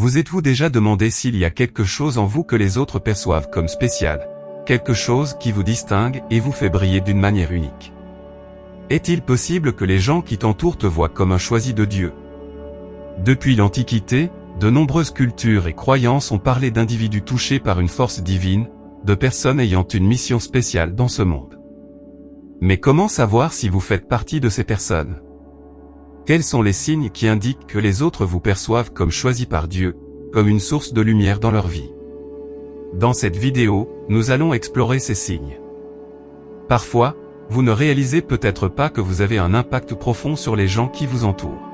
Vous êtes-vous déjà demandé s'il y a quelque chose en vous que les autres perçoivent comme spécial, quelque chose qui vous distingue et vous fait briller d'une manière unique? Est-il possible que les gens qui t'entourent te voient comme un choisi de Dieu? Depuis l'Antiquité, de nombreuses cultures et croyances ont parlé d'individus touchés par une force divine, de personnes ayant une mission spéciale dans ce monde. Mais comment savoir si vous faites partie de ces personnes? Quels sont les signes qui indiquent que les autres vous perçoivent comme choisis par Dieu, comme une source de lumière dans leur vie? Dans cette vidéo, nous allons explorer ces signes. Parfois, vous ne réalisez peut-être pas que vous avez un impact profond sur les gens qui vous entourent.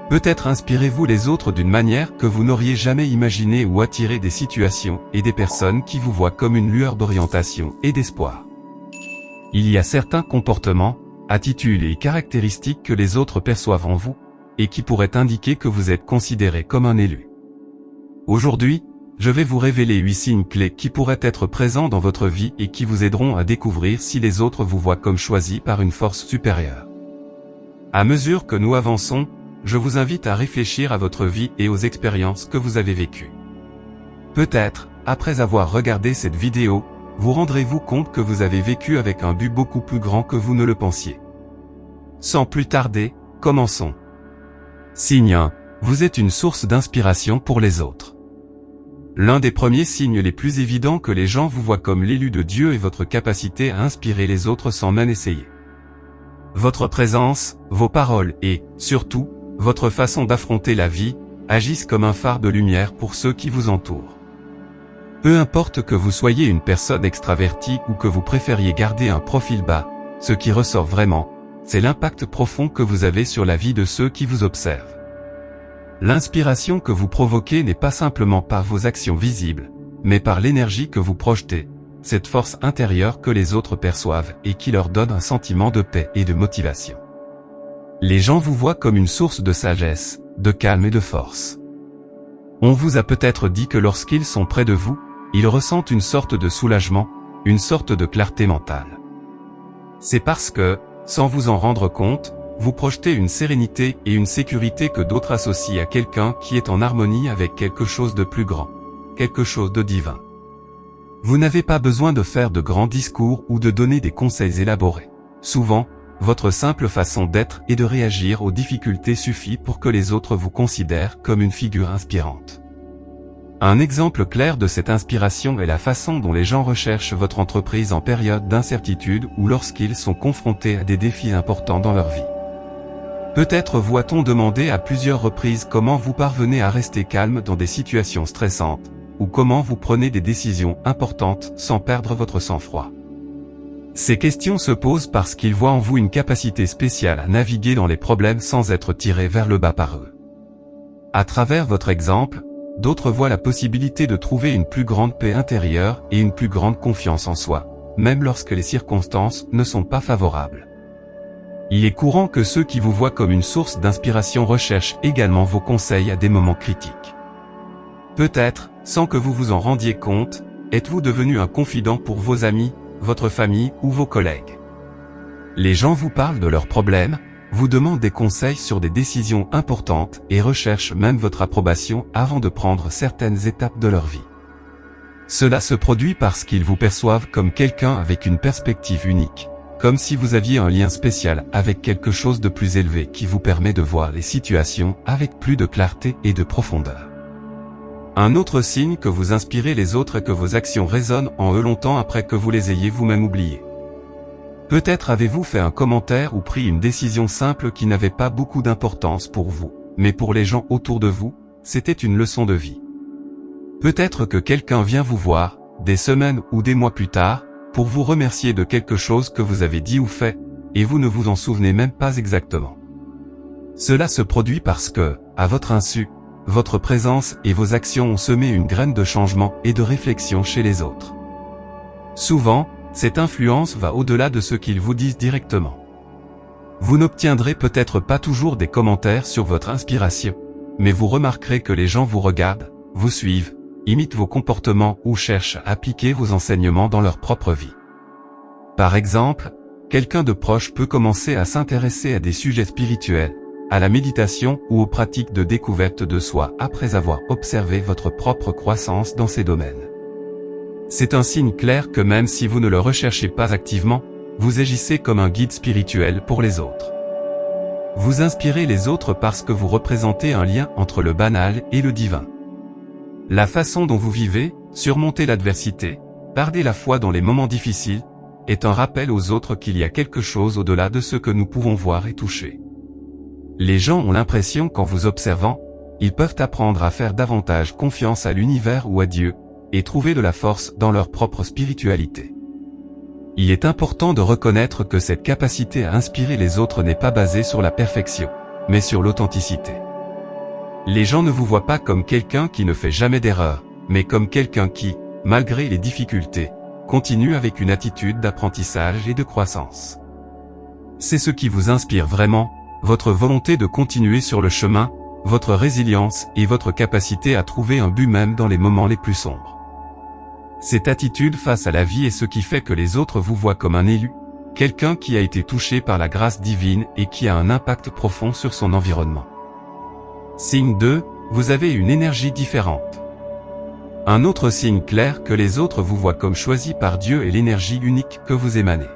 Peut-être inspirez-vous les autres d'une manière que vous n'auriez jamais imaginée ou attirez des situations et des personnes qui vous voient comme une lueur d'orientation et d'espoir. Il y a certains comportements, attitudes et caractéristiques que les autres perçoivent en vous, et qui pourraient indiquer que vous êtes considéré comme un élu. Aujourd'hui, je vais vous révéler 8 signes clés qui pourraient être présents dans votre vie et qui vous aideront à découvrir si les autres vous voient comme choisi par une force supérieure. À mesure que nous avançons, je vous invite à réfléchir à votre vie et aux expériences que vous avez vécues. Peut-être, après avoir regardé cette vidéo, vous rendrez-vous compte que vous avez vécu avec un but beaucoup plus grand que vous ne le pensiez. Sans plus tarder, commençons. Signe 1. Vous êtes une source d'inspiration pour les autres. L'un des premiers signes les plus évidents que les gens vous voient comme l'élu de Dieu est votre capacité à inspirer les autres sans même essayer. Votre présence, vos paroles et, surtout, votre façon d'affronter la vie, agissent comme un phare de lumière pour ceux qui vous entourent. Peu importe que vous soyez une personne extravertie ou que vous préfériez garder un profil bas, ce qui ressort vraiment, c'est l'impact profond que vous avez sur la vie de ceux qui vous observent. L'inspiration que vous provoquez n'est pas simplement par vos actions visibles, mais par l'énergie que vous projetez, cette force intérieure que les autres perçoivent et qui leur donne un sentiment de paix et de motivation. Les gens vous voient comme une source de sagesse, de calme et de force. On vous a peut-être dit que lorsqu'ils sont près de vous, ils ressentent une sorte de soulagement, une sorte de clarté mentale. C'est parce que, sans vous en rendre compte, vous projetez une sérénité et une sécurité que d'autres associent à quelqu'un qui est en harmonie avec quelque chose de plus grand, quelque chose de divin. Vous n'avez pas besoin de faire de grands discours ou de donner des conseils élaborés. Souvent, votre simple façon d'être et de réagir aux difficultés suffit pour que les autres vous considèrent comme une figure inspirante. Un exemple clair de cette inspiration est la façon dont les gens recherchent votre entreprise en période d'incertitude ou lorsqu'ils sont confrontés à des défis importants dans leur vie. Peut-être vous a-t-on demandé à plusieurs reprises comment vous parvenez à rester calme dans des situations stressantes, ou comment vous prenez des décisions importantes sans perdre votre sang-froid. Ces questions se posent parce qu'ils voient en vous une capacité spéciale à naviguer dans les problèmes sans être tirés vers le bas par eux. À travers votre exemple, d'autres voient la possibilité de trouver une plus grande paix intérieure et une plus grande confiance en soi, même lorsque les circonstances ne sont pas favorables. Il est courant que ceux qui vous voient comme une source d'inspiration recherchent également vos conseils à des moments critiques. Peut-être, sans que vous vous en rendiez compte, êtes-vous devenu un confident pour vos amis, votre famille ou vos collègues. Les gens vous parlent de leurs problèmes, vous demandent des conseils sur des décisions importantes et recherchent même votre approbation avant de prendre certaines étapes de leur vie. Cela se produit parce qu'ils vous perçoivent comme quelqu'un avec une perspective unique, comme si vous aviez un lien spécial avec quelque chose de plus élevé qui vous permet de voir les situations avec plus de clarté et de profondeur. Un autre signe que vous inspirez les autres est que vos actions résonnent en eux longtemps après que vous les ayez vous-même oubliées. Peut-être avez-vous fait un commentaire ou pris une décision simple qui n'avait pas beaucoup d'importance pour vous, mais pour les gens autour de vous, c'était une leçon de vie. Peut-être que quelqu'un vient vous voir, des semaines ou des mois plus tard, pour vous remercier de quelque chose que vous avez dit ou fait, et vous ne vous en souvenez même pas exactement. Cela se produit parce que, à votre insu, votre présence et vos actions ont semé une graine de changement et de réflexion chez les autres. Souvent, cette influence va au-delà de ce qu'ils vous disent directement. Vous n'obtiendrez peut-être pas toujours des commentaires sur votre inspiration, mais vous remarquerez que les gens vous regardent, vous suivent, imitent vos comportements ou cherchent à appliquer vos enseignements dans leur propre vie. Par exemple, quelqu'un de proche peut commencer à s'intéresser à des sujets spirituels, à la méditation ou aux pratiques de découverte de soi après avoir observé votre propre croissance dans ces domaines. C'est un signe clair que même si vous ne le recherchez pas activement, vous agissez comme un guide spirituel pour les autres. Vous inspirez les autres parce que vous représentez un lien entre le banal et le divin. La façon dont vous vivez, surmontez l'adversité, gardez la foi dans les moments difficiles, est un rappel aux autres qu'il y a quelque chose au-delà de ce que nous pouvons voir et toucher. Les gens ont l'impression qu'en vous observant, ils peuvent apprendre à faire davantage confiance à l'univers ou à Dieu, et trouver de la force dans leur propre spiritualité. Il est important de reconnaître que cette capacité à inspirer les autres n'est pas basée sur la perfection, mais sur l'authenticité. Les gens ne vous voient pas comme quelqu'un qui ne fait jamais d'erreur, mais comme quelqu'un qui, malgré les difficultés, continue avec une attitude d'apprentissage et de croissance. C'est ce qui vous inspire vraiment, votre volonté de continuer sur le chemin, votre résilience et votre capacité à trouver un but même dans les moments les plus sombres. Cette attitude face à la vie est ce qui fait que les autres vous voient comme un élu, quelqu'un qui a été touché par la grâce divine et qui a un impact profond sur son environnement. Signe 2, vous avez une énergie différente. Un autre signe clair que les autres vous voient comme choisi par Dieu est l'énergie unique que vous émanez.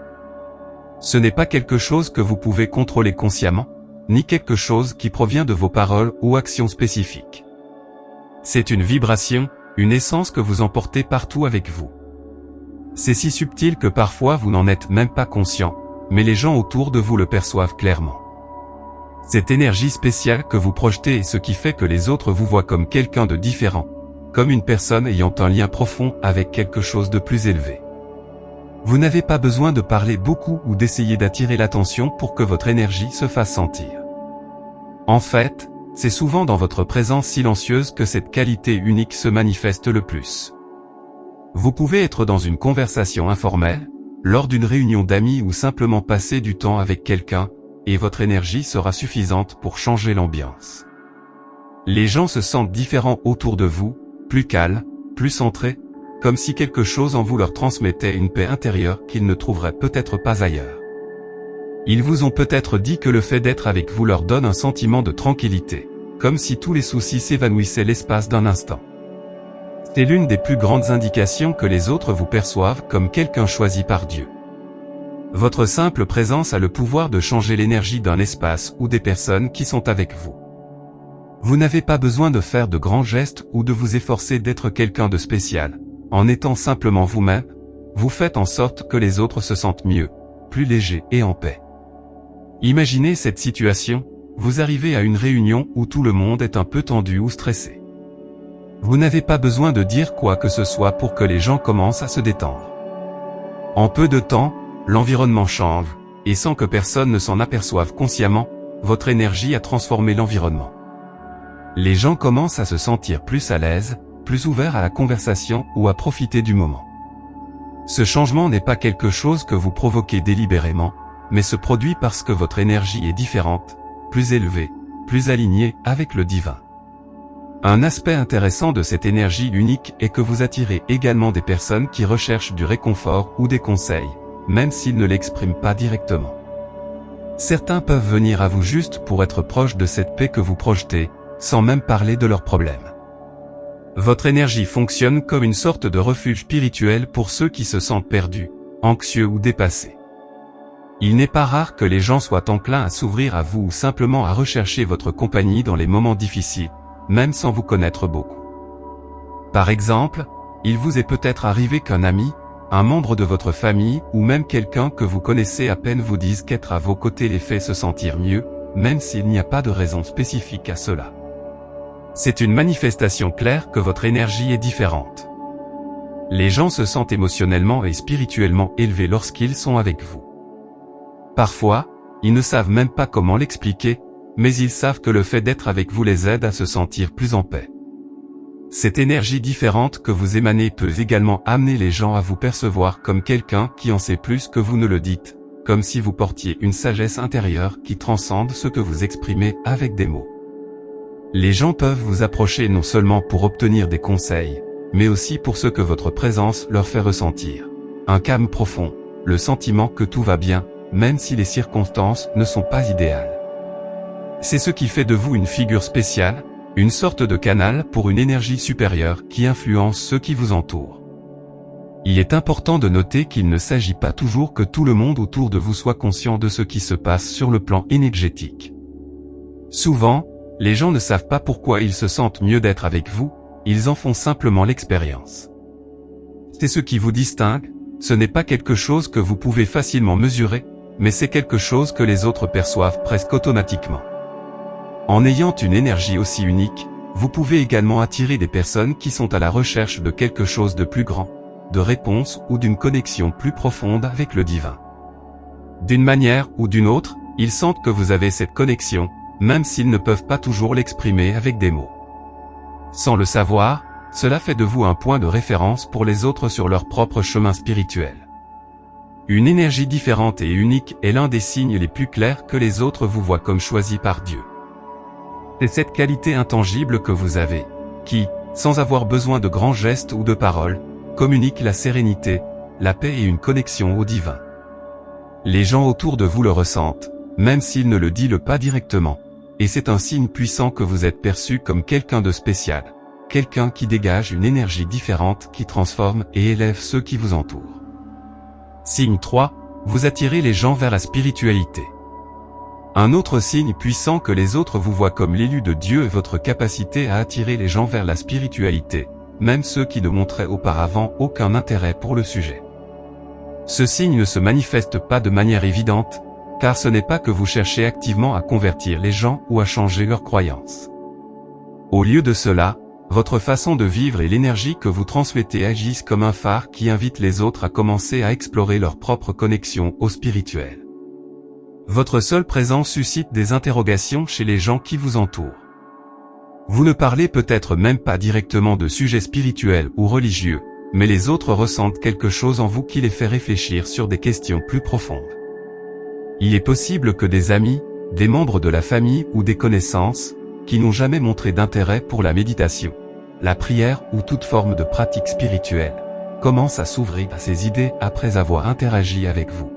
Ce n'est pas quelque chose que vous pouvez contrôler consciemment, ni quelque chose qui provient de vos paroles ou actions spécifiques. C'est une vibration, une essence que vous emportez partout avec vous. C'est si subtil que parfois vous n'en êtes même pas conscient, mais les gens autour de vous le perçoivent clairement. Cette énergie spéciale que vous projetez est ce qui fait que les autres vous voient comme quelqu'un de différent, comme une personne ayant un lien profond avec quelque chose de plus élevé. Vous n'avez pas besoin de parler beaucoup ou d'essayer d'attirer l'attention pour que votre énergie se fasse sentir. En fait, c'est souvent dans votre présence silencieuse que cette qualité unique se manifeste le plus. Vous pouvez être dans une conversation informelle, lors d'une réunion d'amis ou simplement passer du temps avec quelqu'un, et votre énergie sera suffisante pour changer l'ambiance. Les gens se sentent différents autour de vous, plus calmes, plus centrés, comme si quelque chose en vous leur transmettait une paix intérieure qu'ils ne trouveraient peut-être pas ailleurs. Ils vous ont peut-être dit que le fait d'être avec vous leur donne un sentiment de tranquillité, comme si tous les soucis s'évanouissaient l'espace d'un instant. C'est l'une des plus grandes indications que les autres vous perçoivent comme quelqu'un choisi par Dieu. Votre simple présence a le pouvoir de changer l'énergie d'un espace ou des personnes qui sont avec vous. Vous n'avez pas besoin de faire de grands gestes ou de vous efforcer d'être quelqu'un de spécial. En étant simplement vous-même, vous faites en sorte que les autres se sentent mieux, plus légers et en paix. Imaginez cette situation, vous arrivez à une réunion où tout le monde est un peu tendu ou stressé. Vous n'avez pas besoin de dire quoi que ce soit pour que les gens commencent à se détendre. En peu de temps, l'environnement change, et sans que personne ne s'en aperçoive consciemment, votre énergie a transformé l'environnement. Les gens commencent à se sentir plus à l'aise, plus ouverts à la conversation ou à profiter du moment. Ce changement n'est pas quelque chose que vous provoquez délibérément, mais se produit parce que votre énergie est différente, plus élevée, plus alignée avec le divin. Un aspect intéressant de cette énergie unique est que vous attirez également des personnes qui recherchent du réconfort ou des conseils, même s'ils ne l'expriment pas directement. Certains peuvent venir à vous juste pour être proches de cette paix que vous projetez, sans même parler de leurs problèmes. Votre énergie fonctionne comme une sorte de refuge spirituel pour ceux qui se sentent perdus, anxieux ou dépassés. Il n'est pas rare que les gens soient enclins à s'ouvrir à vous ou simplement à rechercher votre compagnie dans les moments difficiles, même sans vous connaître beaucoup. Par exemple, il vous est peut-être arrivé qu'un ami, un membre de votre famille ou même quelqu'un que vous connaissez à peine vous dise qu'être à vos côtés les fait se sentir mieux, même s'il n'y a pas de raison spécifique à cela. C'est une manifestation claire que votre énergie est différente. Les gens se sentent émotionnellement et spirituellement élevés lorsqu'ils sont avec vous. Parfois, ils ne savent même pas comment l'expliquer, mais ils savent que le fait d'être avec vous les aide à se sentir plus en paix. Cette énergie différente que vous émanez peut également amener les gens à vous percevoir comme quelqu'un qui en sait plus que vous ne le dites, comme si vous portiez une sagesse intérieure qui transcende ce que vous exprimez avec des mots. Les gens peuvent vous approcher non seulement pour obtenir des conseils, mais aussi pour ce que votre présence leur fait ressentir. Un calme profond, le sentiment que tout va bien, même si les circonstances ne sont pas idéales. C'est ce qui fait de vous une figure spéciale, une sorte de canal pour une énergie supérieure qui influence ceux qui vous entourent. Il est important de noter qu'il ne s'agit pas toujours que tout le monde autour de vous soit conscient de ce qui se passe sur le plan énergétique. Souvent, les gens ne savent pas pourquoi ils se sentent mieux d'être avec vous, ils en font simplement l'expérience. C'est ce qui vous distingue, ce n'est pas quelque chose que vous pouvez facilement mesurer, mais c'est quelque chose que les autres perçoivent presque automatiquement. En ayant une énergie aussi unique, vous pouvez également attirer des personnes qui sont à la recherche de quelque chose de plus grand, de réponses ou d'une connexion plus profonde avec le divin. D'une manière ou d'une autre, ils sentent que vous avez cette connexion, même s'ils ne peuvent pas toujours l'exprimer avec des mots. Sans le savoir, cela fait de vous un point de référence pour les autres sur leur propre chemin spirituel. Une énergie différente et unique est l'un des signes les plus clairs que les autres vous voient comme choisi par Dieu. C'est cette qualité intangible que vous avez, qui, sans avoir besoin de grands gestes ou de paroles, communique la sérénité, la paix et une connexion au divin. Les gens autour de vous le ressentent, même s'ils ne le disent pas directement, et c'est un signe puissant que vous êtes perçu comme quelqu'un de spécial, quelqu'un qui dégage une énergie différente qui transforme et élève ceux qui vous entourent. Signe 3, vous attirez les gens vers la spiritualité. Un autre signe puissant que les autres vous voient comme l'élu de Dieu est votre capacité à attirer les gens vers la spiritualité, même ceux qui ne montraient auparavant aucun intérêt pour le sujet. Ce signe ne se manifeste pas de manière évidente, car ce n'est pas que vous cherchez activement à convertir les gens ou à changer leurs croyances. Au lieu de cela, votre façon de vivre et l'énergie que vous transmettez agissent comme un phare qui invite les autres à commencer à explorer leur propre connexion au spirituel. Votre seule présence suscite des interrogations chez les gens qui vous entourent. Vous ne parlez peut-être même pas directement de sujets spirituels ou religieux, mais les autres ressentent quelque chose en vous qui les fait réfléchir sur des questions plus profondes. Il est possible que des amis, des membres de la famille ou des connaissances, qui n'ont jamais montré d'intérêt pour la méditation, la prière ou toute forme de pratique spirituelle, commencent à s'ouvrir à ces idées après avoir interagi avec vous.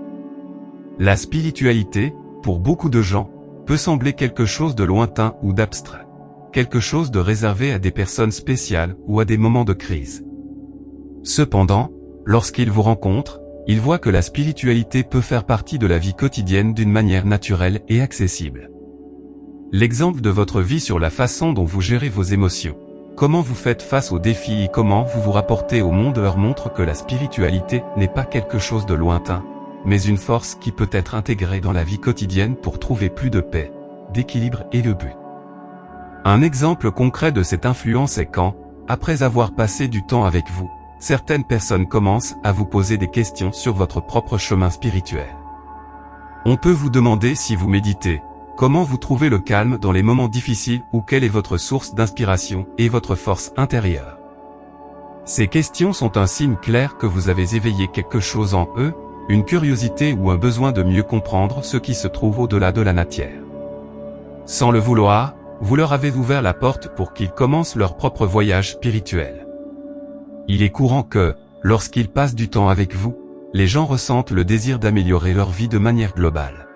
La spiritualité, pour beaucoup de gens, peut sembler quelque chose de lointain ou d'abstrait, quelque chose de réservé à des personnes spéciales ou à des moments de crise. Cependant, lorsqu'ils vous rencontrent, ils voient que la spiritualité peut faire partie de la vie quotidienne d'une manière naturelle et accessible. L'exemple de votre vie sur la façon dont vous gérez vos émotions, comment vous faites face aux défis et comment vous vous rapportez au monde leur montre que la spiritualité n'est pas quelque chose de lointain, mais une force qui peut être intégrée dans la vie quotidienne pour trouver plus de paix, d'équilibre et de but. Un exemple concret de cette influence est quand, après avoir passé du temps avec vous, certaines personnes commencent à vous poser des questions sur votre propre chemin spirituel. On peut vous demander si vous méditez, comment vous trouvez le calme dans les moments difficiles ou quelle est votre source d'inspiration et votre force intérieure. Ces questions sont un signe clair que vous avez éveillé quelque chose en eux, une curiosité ou un besoin de mieux comprendre ce qui se trouve au-delà de la matière. Sans le vouloir, vous leur avez ouvert la porte pour qu'ils commencent leur propre voyage spirituel. Il est courant que, lorsqu'ils passent du temps avec vous, les gens ressentent le désir d'améliorer leur vie de manière globale.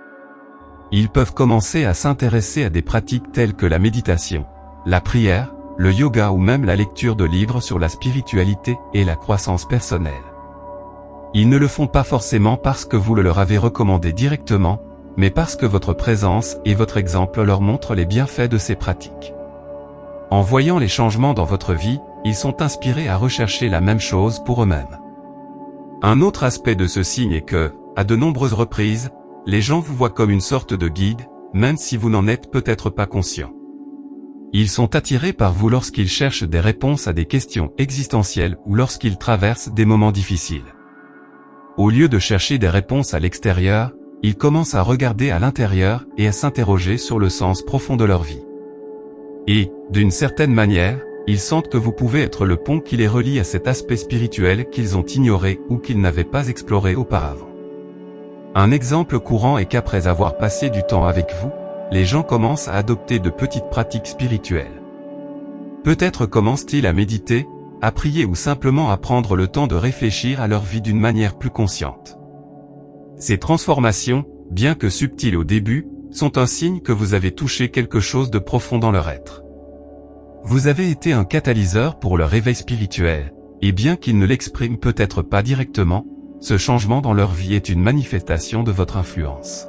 Ils peuvent commencer à s'intéresser à des pratiques telles que la méditation, la prière, le yoga ou même la lecture de livres sur la spiritualité et la croissance personnelle. Ils ne le font pas forcément parce que vous le leur avez recommandé directement, mais parce que votre présence et votre exemple leur montrent les bienfaits de ces pratiques. En voyant les changements dans votre vie, ils sont inspirés à rechercher la même chose pour eux-mêmes. Un autre aspect de ce signe est que, à de nombreuses reprises, les gens vous voient comme une sorte de guide, même si vous n'en êtes peut-être pas conscient. Ils sont attirés par vous lorsqu'ils cherchent des réponses à des questions existentielles ou lorsqu'ils traversent des moments difficiles. Au lieu de chercher des réponses à l'extérieur, ils commencent à regarder à l'intérieur et à s'interroger sur le sens profond de leur vie. Et, d'une certaine manière, ils sentent que vous pouvez être le pont qui les relie à cet aspect spirituel qu'ils ont ignoré ou qu'ils n'avaient pas exploré auparavant. Un exemple courant est qu'après avoir passé du temps avec vous, les gens commencent à adopter de petites pratiques spirituelles. Peut-être commencent-ils à méditer, à prier ou simplement à prendre le temps de réfléchir à leur vie d'une manière plus consciente. Ces transformations, bien que subtiles au début, sont un signe que vous avez touché quelque chose de profond dans leur être. Vous avez été un catalyseur pour leur réveil spirituel, et bien qu'ils ne l'expriment peut-être pas directement, ce changement dans leur vie est une manifestation de votre influence.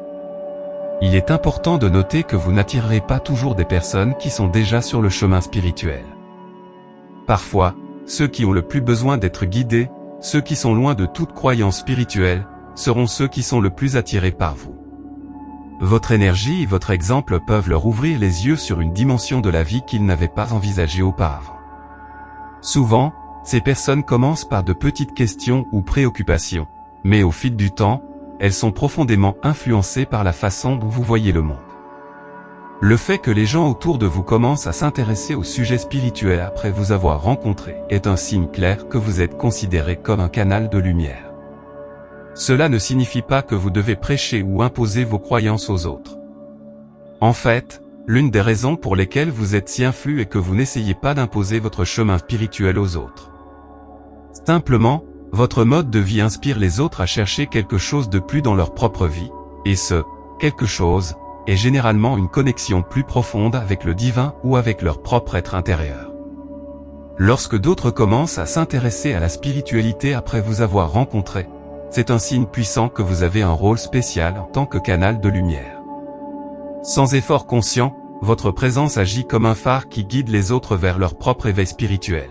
Il est important de noter que vous n'attirerez pas toujours des personnes qui sont déjà sur le chemin spirituel. Parfois, ceux qui ont le plus besoin d'être guidés, ceux qui sont loin de toute croyance spirituelle, seront ceux qui sont le plus attirés par vous. Votre énergie et votre exemple peuvent leur ouvrir les yeux sur une dimension de la vie qu'ils n'avaient pas envisagée auparavant. Souvent, ces personnes commencent par de petites questions ou préoccupations, mais au fil du temps, elles sont profondément influencées par la façon dont vous voyez le monde. Le fait que les gens autour de vous commencent à s'intéresser au sujet spirituel après vous avoir rencontré est un signe clair que vous êtes considéré comme un canal de lumière. Cela ne signifie pas que vous devez prêcher ou imposer vos croyances aux autres. En fait, l'une des raisons pour lesquelles vous êtes si influent est que vous n'essayez pas d'imposer votre chemin spirituel aux autres. Simplement, votre mode de vie inspire les autres à chercher quelque chose de plus dans leur propre vie, et ce, quelque chose, est généralement une connexion plus profonde avec le divin ou avec leur propre être intérieur. Lorsque d'autres commencent à s'intéresser à la spiritualité après vous avoir rencontré, c'est un signe puissant que vous avez un rôle spécial en tant que canal de lumière. Sans effort conscient, votre présence agit comme un phare qui guide les autres vers leur propre éveil spirituel.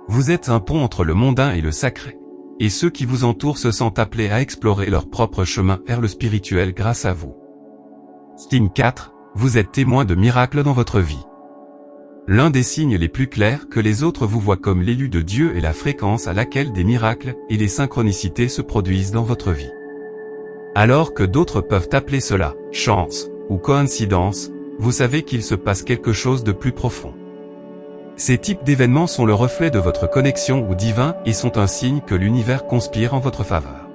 Vous êtes un pont entre le mondain et le sacré, et ceux qui vous entourent se sentent appelés à explorer leur propre chemin vers le spirituel grâce à vous. Signe 4, vous êtes témoin de miracles dans votre vie. L'un des signes les plus clairs que les autres vous voient comme l'élu de Dieu est la fréquence à laquelle des miracles et les synchronicités se produisent dans votre vie. Alors que d'autres peuvent appeler cela chance ou coïncidence, vous savez qu'il se passe quelque chose de plus profond. Ces types d'événements sont le reflet de votre connexion au divin et sont un signe que l'univers conspire en votre faveur.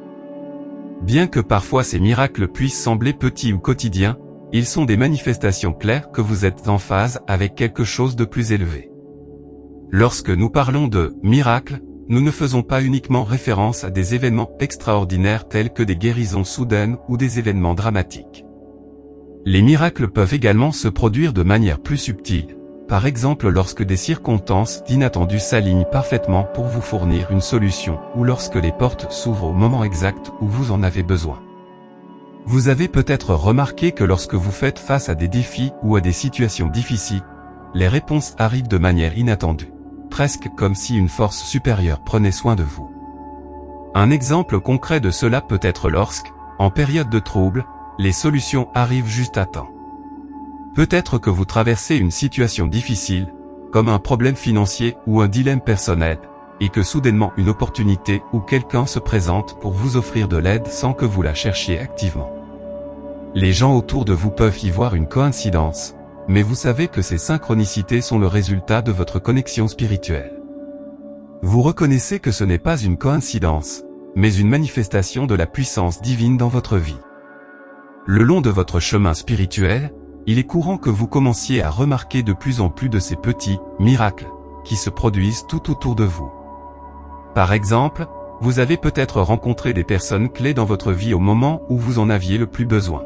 Bien que parfois ces miracles puissent sembler petits ou quotidiens, ils sont des manifestations claires que vous êtes en phase avec quelque chose de plus élevé. Lorsque nous parlons de miracles, nous ne faisons pas uniquement référence à des événements extraordinaires tels que des guérisons soudaines ou des événements dramatiques. Les miracles peuvent également se produire de manière plus subtile, par exemple lorsque des circonstances inattendues s'alignent parfaitement pour vous fournir une solution ou lorsque les portes s'ouvrent au moment exact où vous en avez besoin. Vous avez peut-être remarqué que lorsque vous faites face à des défis ou à des situations difficiles, les réponses arrivent de manière inattendue, presque comme si une force supérieure prenait soin de vous. Un exemple concret de cela peut être lorsque, en période de trouble, les solutions arrivent juste à temps. Peut-être que vous traversez une situation difficile, comme un problème financier ou un dilemme personnel, et que soudainement une opportunité ou quelqu'un se présente pour vous offrir de l'aide sans que vous la cherchiez activement. Les gens autour de vous peuvent y voir une coïncidence, mais vous savez que ces synchronicités sont le résultat de votre connexion spirituelle. Vous reconnaissez que ce n'est pas une coïncidence, mais une manifestation de la puissance divine dans votre vie. Le long de votre chemin spirituel, il est courant que vous commenciez à remarquer de plus en plus de ces petits miracles qui se produisent tout autour de vous. Par exemple, vous avez peut-être rencontré des personnes clés dans votre vie au moment où vous en aviez le plus besoin.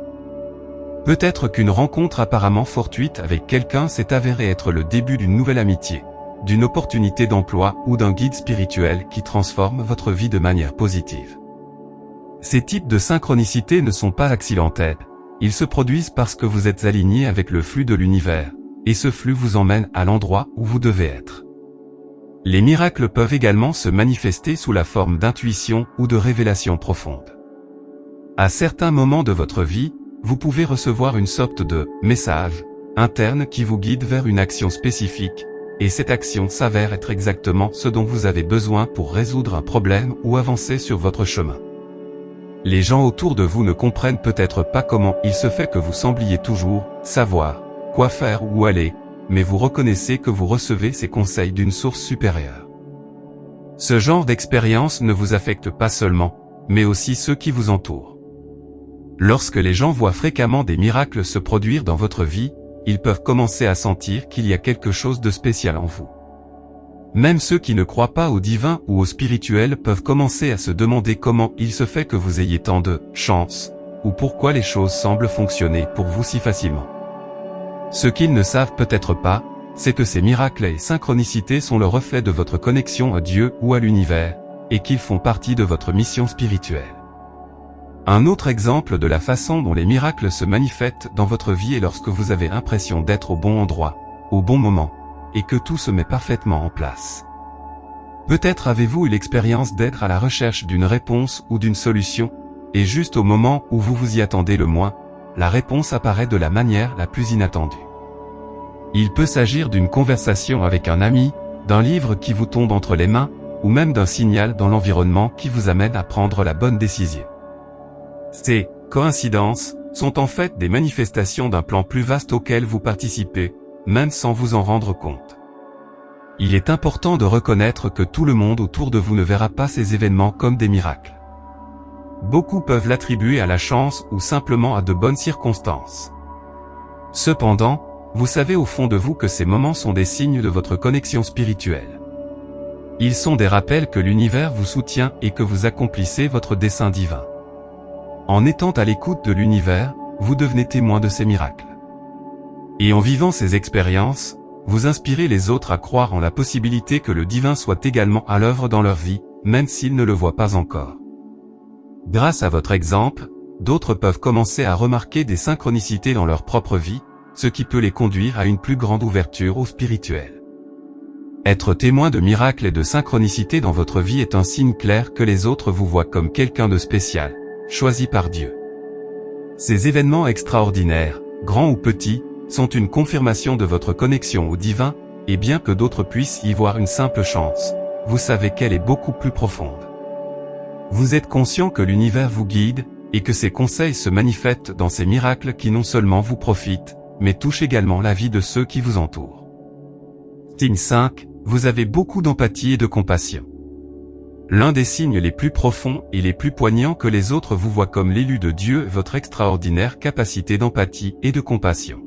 Peut-être qu'une rencontre apparemment fortuite avec quelqu'un s'est avérée être le début d'une nouvelle amitié, d'une opportunité d'emploi ou d'un guide spirituel qui transforme votre vie de manière positive. Ces types de synchronicités ne sont pas accidentels. Ils se produisent parce que vous êtes aligné avec le flux de l'univers, et ce flux vous emmène à l'endroit où vous devez être. Les miracles peuvent également se manifester sous la forme d'intuition ou de révélations profondes. À certains moments de votre vie, vous pouvez recevoir une sorte de message interne qui vous guide vers une action spécifique, et cette action s'avère être exactement ce dont vous avez besoin pour résoudre un problème ou avancer sur votre chemin. Les gens autour de vous ne comprennent peut-être pas comment il se fait que vous sembliez toujours savoir quoi faire ou où aller, mais vous reconnaissez que vous recevez ces conseils d'une source supérieure. Ce genre d'expérience ne vous affecte pas seulement, mais aussi ceux qui vous entourent. Lorsque les gens voient fréquemment des miracles se produire dans votre vie, ils peuvent commencer à sentir qu'il y a quelque chose de spécial en vous. Même ceux qui ne croient pas au divin ou au spirituel peuvent commencer à se demander comment il se fait que vous ayez tant de chance ou pourquoi les choses semblent fonctionner pour vous si facilement. Ce qu'ils ne savent peut-être pas, c'est que ces miracles et synchronicités sont le reflet de votre connexion à Dieu ou à l'univers, et qu'ils font partie de votre mission spirituelle. Un autre exemple de la façon dont les miracles se manifestent dans votre vie est lorsque vous avez l'impression d'être au bon endroit, au bon moment, et que tout se met parfaitement en place. Peut-être avez-vous eu l'expérience d'être à la recherche d'une réponse ou d'une solution, et juste au moment où vous vous y attendez le moins, la réponse apparaît de la manière la plus inattendue. Il peut s'agir d'une conversation avec un ami, d'un livre qui vous tombe entre les mains, ou même d'un signal dans l'environnement qui vous amène à prendre la bonne décision. Ces coïncidences sont en fait des manifestations d'un plan plus vaste auquel vous participez, même sans vous en rendre compte. Il est important de reconnaître que tout le monde autour de vous ne verra pas ces événements comme des miracles. Beaucoup peuvent l'attribuer à la chance ou simplement à de bonnes circonstances. Cependant, vous savez au fond de vous que ces moments sont des signes de votre connexion spirituelle. Ils sont des rappels que l'univers vous soutient et que vous accomplissez votre dessein divin. En étant à l'écoute de l'univers, vous devenez témoin de ces miracles. Et en vivant ces expériences, vous inspirez les autres à croire en la possibilité que le divin soit également à l'œuvre dans leur vie, même s'ils ne le voient pas encore. Grâce à votre exemple, d'autres peuvent commencer à remarquer des synchronicités dans leur propre vie, ce qui peut les conduire à une plus grande ouverture au spirituel. Être témoin de miracles et de synchronicités dans votre vie est un signe clair que les autres vous voient comme quelqu'un de spécial, choisi par Dieu. Ces événements extraordinaires, grands ou petits, sont une confirmation de votre connexion au divin, et bien que d'autres puissent y voir une simple chance, vous savez qu'elle est beaucoup plus profonde. Vous êtes conscient que l'univers vous guide, et que ses conseils se manifestent dans ces miracles qui non seulement vous profitent, mais touchent également la vie de ceux qui vous entourent. Signe 5, vous avez beaucoup d'empathie et de compassion. L'un des signes les plus profonds et les plus poignants que les autres vous voient comme l'élu de Dieu est votre extraordinaire capacité d'empathie et de compassion.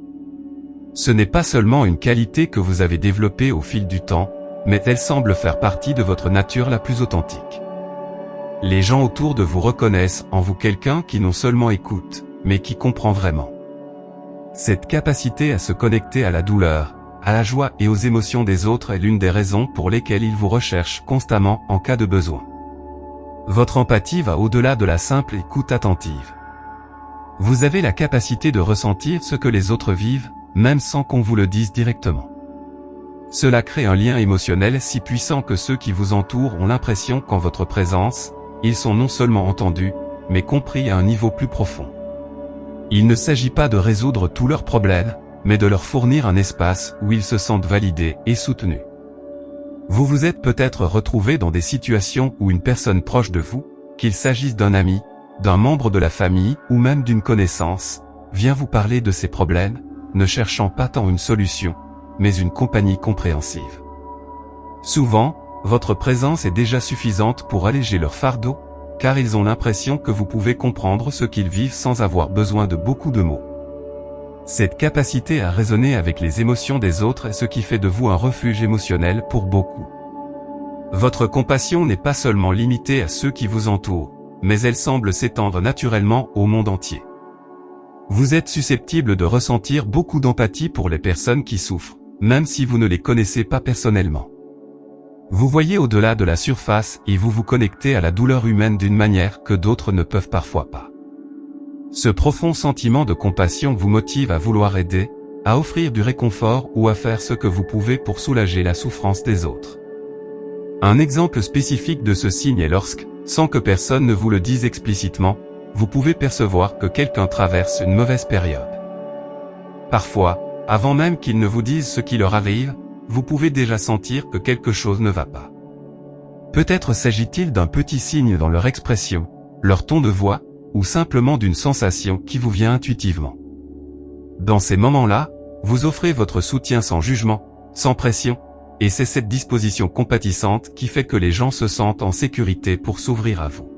Ce n'est pas seulement une qualité que vous avez développée au fil du temps, mais elle semble faire partie de votre nature la plus authentique. Les gens autour de vous reconnaissent en vous quelqu'un qui non seulement écoute, mais qui comprend vraiment. Cette capacité à se connecter à la douleur, à la joie et aux émotions des autres est l'une des raisons pour lesquelles ils vous recherchent constamment en cas de besoin. Votre empathie va au-delà de la simple écoute attentive. Vous avez la capacité de ressentir ce que les autres vivent, même sans qu'on vous le dise directement. Cela crée un lien émotionnel si puissant que ceux qui vous entourent ont l'impression qu'en votre présence, ils sont non seulement entendus, mais compris à un niveau plus profond. Il ne s'agit pas de résoudre tous leurs problèmes, mais de leur fournir un espace où ils se sentent validés et soutenus. Vous vous êtes peut-être retrouvé dans des situations où une personne proche de vous, qu'il s'agisse d'un ami, d'un membre de la famille ou même d'une connaissance, vient vous parler de ses problèmes, ne cherchant pas tant une solution, mais une compagnie compréhensive. Souvent, votre présence est déjà suffisante pour alléger leur fardeau, car ils ont l'impression que vous pouvez comprendre ce qu'ils vivent sans avoir besoin de beaucoup de mots. Cette capacité à raisonner avec les émotions des autres est ce qui fait de vous un refuge émotionnel pour beaucoup. Votre compassion n'est pas seulement limitée à ceux qui vous entourent, mais elle semble s'étendre naturellement au monde entier. Vous êtes susceptible de ressentir beaucoup d'empathie pour les personnes qui souffrent, même si vous ne les connaissez pas personnellement. Vous voyez au-delà de la surface et vous vous connectez à la douleur humaine d'une manière que d'autres ne peuvent parfois pas. Ce profond sentiment de compassion vous motive à vouloir aider, à offrir du réconfort ou à faire ce que vous pouvez pour soulager la souffrance des autres. Un exemple spécifique de ce signe est lorsque, sans que personne ne vous le dise explicitement, vous pouvez percevoir que quelqu'un traverse une mauvaise période. Parfois, avant même qu'ils ne vous disent ce qui leur arrive, vous pouvez déjà sentir que quelque chose ne va pas. Peut-être s'agit-il d'un petit signe dans leur expression, leur ton de voix, ou simplement d'une sensation qui vous vient intuitivement. Dans ces moments-là, vous offrez votre soutien sans jugement, sans pression, et c'est cette disposition compatissante qui fait que les gens se sentent en sécurité pour s'ouvrir à vous.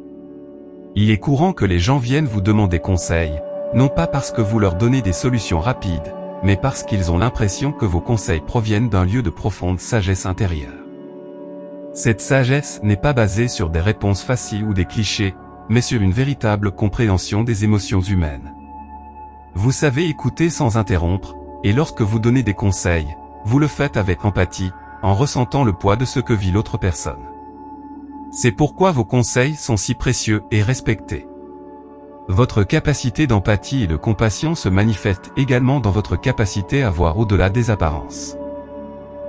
Il est courant que les gens viennent vous demander conseil, non pas parce que vous leur donnez des solutions rapides, mais parce qu'ils ont l'impression que vos conseils proviennent d'un lieu de profonde sagesse intérieure. Cette sagesse n'est pas basée sur des réponses faciles ou des clichés, mais sur une véritable compréhension des émotions humaines. Vous savez écouter sans interrompre, et lorsque vous donnez des conseils, vous le faites avec empathie, en ressentant le poids de ce que vit l'autre personne. C'est pourquoi vos conseils sont si précieux et respectés. Votre capacité d'empathie et de compassion se manifeste également dans votre capacité à voir au-delà des apparences.